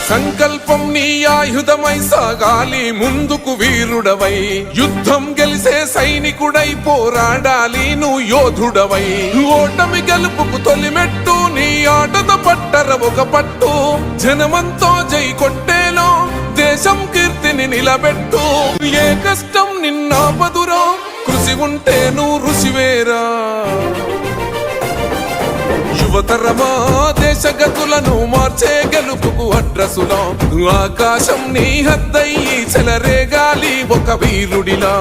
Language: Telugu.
సంకల్పం నీ ఆయుధమై సాగాలి ముందుకు వీరుడవై, యుద్ధం గెలిసే సైనికుడై పోరాడాలి నువ్వు యోధుడవై. ఓటమి గెలుపుకు తొలిమెట్టు నీ ఆటద పట్టర ఒక పట్టు, జనమంతో జై కొట్టేలో దేశం కీర్తిని నిలబెట్టు. ఏ కష్టం నిన్నాపదురో కృషి ఉంటే నువ్వు ఋషివేరా. యువతరమా దేశ గతులను మార్చే గెలుపుకు అడ్రసులా, ఆకాశం నీ హద్దయ్యి చెలరేగాలి ఒక వీరుడిలా.